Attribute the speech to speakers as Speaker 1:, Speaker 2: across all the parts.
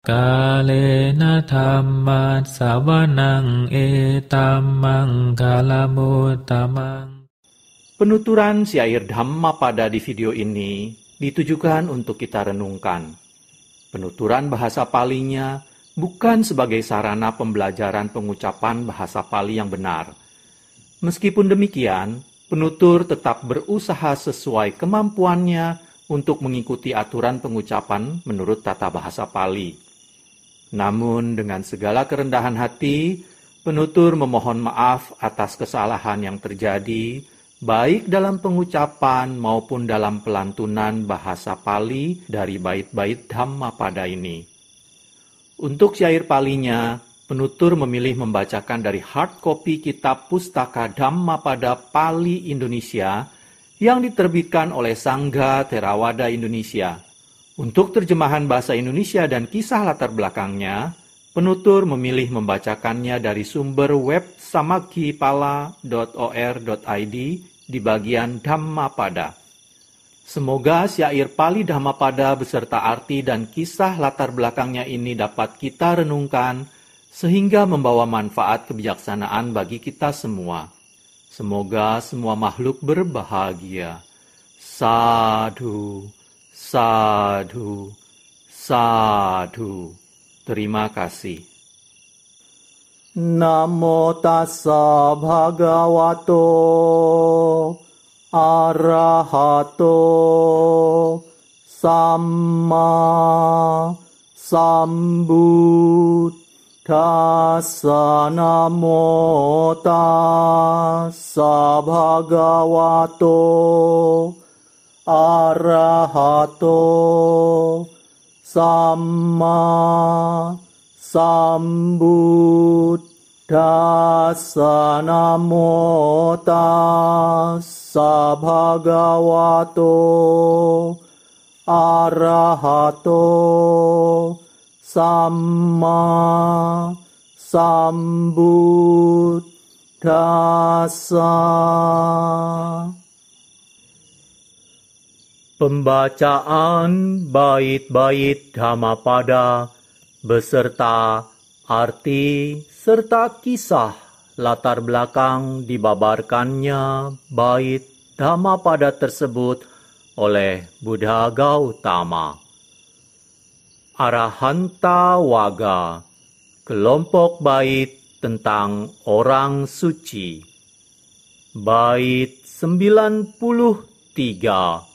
Speaker 1: Kalena dhammat sawanang etamang kalamutamang.
Speaker 2: Penuturan syair Dhammapada di video ini ditujukan untuk kita renungkan. Penuturan bahasa Palinya bukan sebagai sarana pembelajaran pengucapan bahasa Pali yang benar. Meskipun demikian, penutur tetap berusaha sesuai kemampuannya untuk mengikuti aturan pengucapan menurut tata bahasa Pali. Namun dengan segala kerendahan hati, penutur memohon maaf atas kesalahan yang terjadi, baik dalam pengucapan maupun dalam pelantunan bahasa Pali dari bait-bait Dhammapada ini. Untuk syair Palinya, penutur memilih membacakan dari hard copy kitab Pustaka Dhammapada Pali Indonesia yang diterbitkan oleh Sangga Theravada Indonesia. Untuk terjemahan bahasa Indonesia dan kisah latar belakangnya, penutur memilih membacakannya dari sumber web samakipala.or.id di bagian Dhammapada. Semoga syair Pali Dhammapada beserta arti dan kisah latar belakangnya ini dapat kita renungkan sehingga membawa manfaat kebijaksanaan bagi kita semua. Semoga semua makhluk berbahagia. Sadhu, sadhu, sadhu. Terima kasih.
Speaker 3: Namo tassa bhagavato arahato samma sambuddhassa. Namo tassa bhagavato arahato samma sambuddhassa. Namo tassa bhagavato arahato samma sambuddhassa. Pembacaan bait-bait Dhammapada beserta arti serta kisah latar belakang dibabarkannya bait Dhammapada tersebut oleh Buddha Gautama. Arahanta Waga, kelompok bait tentang orang suci. Bait 93.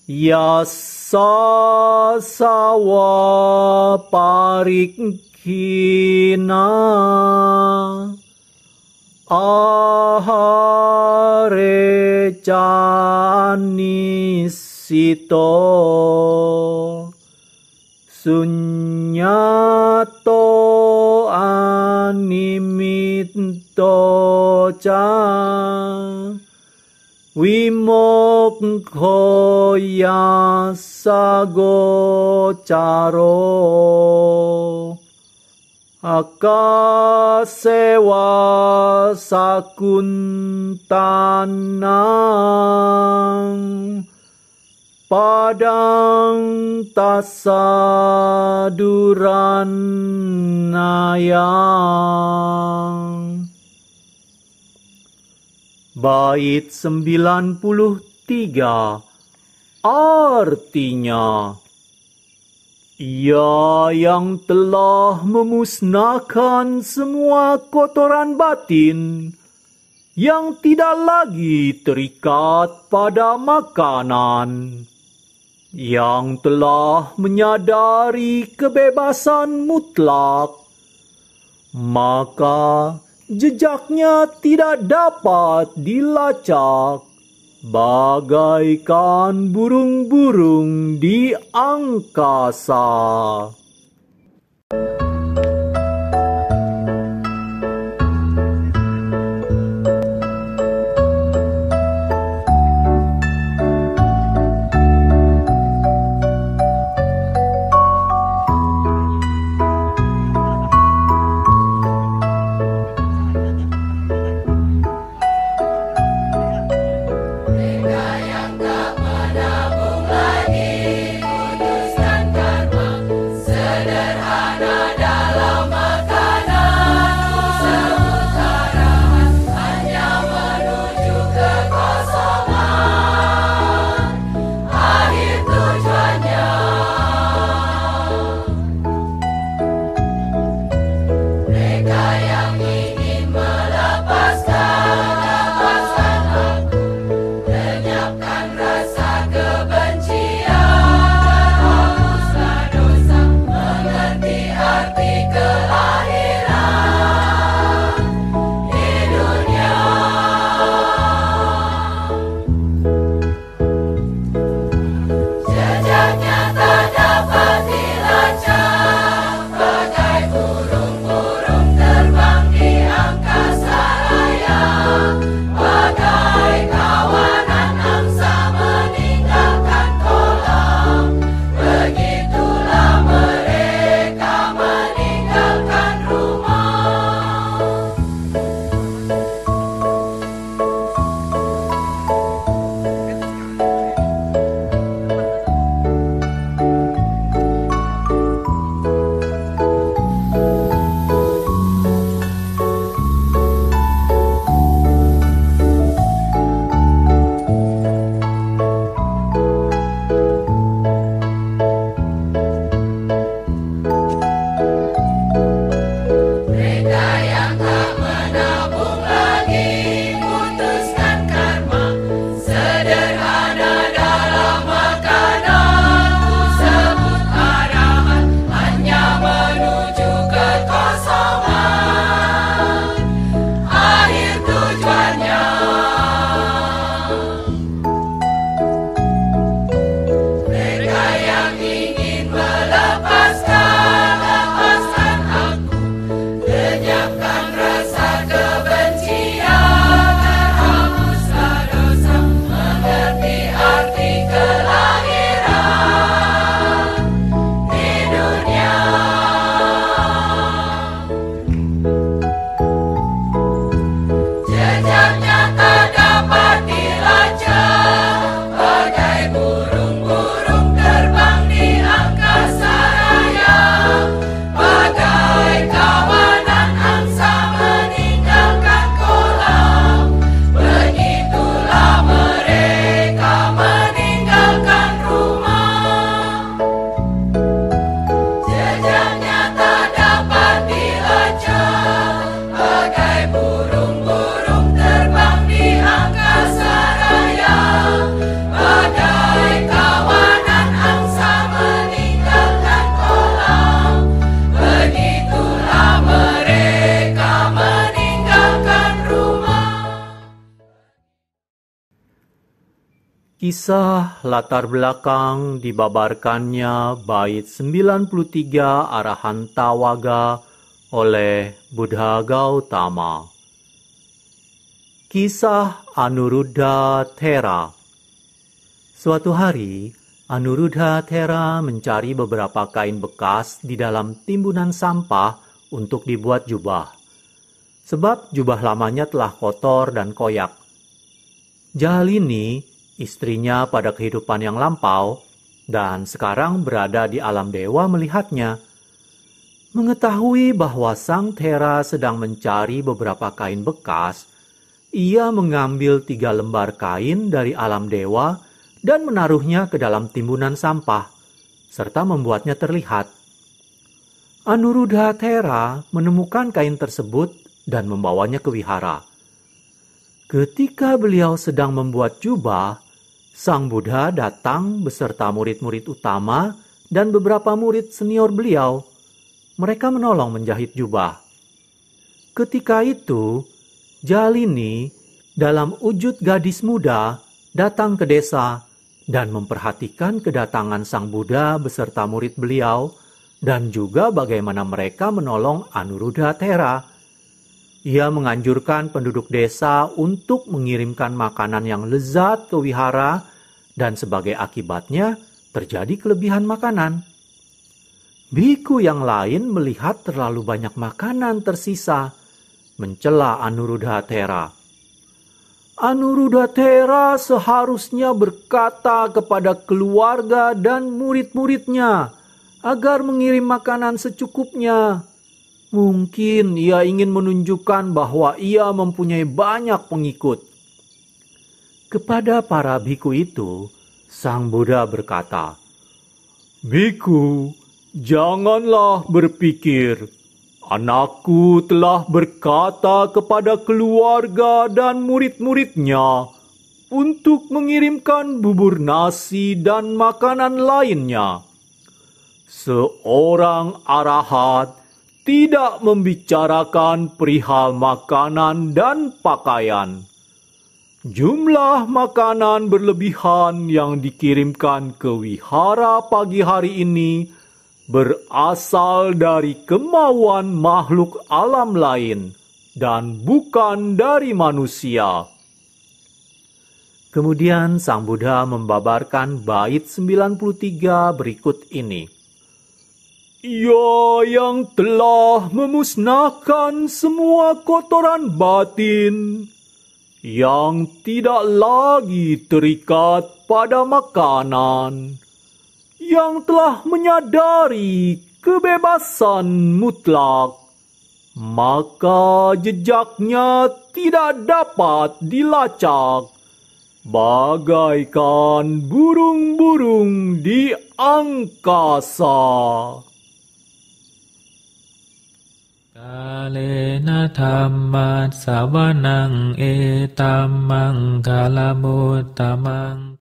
Speaker 3: Yassa sawa parikkina ahare canisito sunyato animito ca Wimokho yasagocaro akasewa sakuntanang padang tasaduranayang. Bait 93 artinya, Ia yang telah memusnahkan semua kotoran batin yang tidak lagi terikat pada makanan, yang telah menyadari kebebasan mutlak, maka jejaknya tidak dapat dilacak, bagaikan burung-burung di angkasa.
Speaker 4: Yang tak menabung lagi putuskan karma.
Speaker 3: Kisah latar belakang dibabarkannya bait 93 Arahantawaga oleh Buddha Gautama. Kisah Anuruddha Thera. Suatu hari, Anuruddha Thera mencari beberapa kain bekas di dalam timbunan sampah untuk dibuat jubah. Sebab jubah lamanya telah kotor dan koyak. Jalini, istrinya pada kehidupan yang lampau, dan sekarang berada di alam dewa melihatnya. Mengetahui bahwa Sang Thera sedang mencari beberapa kain bekas, ia mengambil 3 lembar kain dari alam dewa dan menaruhnya ke dalam timbunan sampah, serta membuatnya terlihat. Anuruddha Thera menemukan kain tersebut dan membawanya ke wihara. Ketika beliau sedang membuat jubah, Sang Buddha datang beserta murid-murid utama dan beberapa murid senior beliau. Mereka menolong menjahit jubah. Ketika itu, Jalini dalam wujud gadis muda datang ke desa dan memperhatikan kedatangan Sang Buddha beserta murid beliau dan juga bagaimana mereka menolong Anuruddha Thera. Ia menganjurkan penduduk desa untuk mengirimkan makanan yang lezat ke wihara dan sebagai akibatnya terjadi kelebihan makanan. Biku yang lain melihat terlalu banyak makanan tersisa, mencela Anuruddha Thera. Anuruddha Thera seharusnya berkata kepada keluarga dan murid-muridnya agar mengirim makanan secukupnya. Mungkin ia ingin menunjukkan bahwa ia mempunyai banyak pengikut. Kepada para biku itu, Sang Buddha berkata, "Biku, janganlah berpikir. Anakku telah berkata kepada keluarga dan murid-muridnya untuk mengirimkan bubur nasi dan makanan lainnya. Seorang arahat tidak membicarakan perihal makanan dan pakaian. Jumlah makanan berlebihan yang dikirimkan ke wihara pagi hari ini berasal dari kemauan makhluk alam lain dan bukan dari manusia." Kemudian Sang Buddha membabarkan bait 93 berikut ini. "Ia yang telah memusnahkan semua kotoran batin, yang tidak lagi terikat pada makanan, yang telah menyadari kebebasan mutlak, maka jejaknya tidak dapat dilacak, bagaikan burung-burung di angkasa."
Speaker 1: Kalena dhammat savanang etammang kalamutamang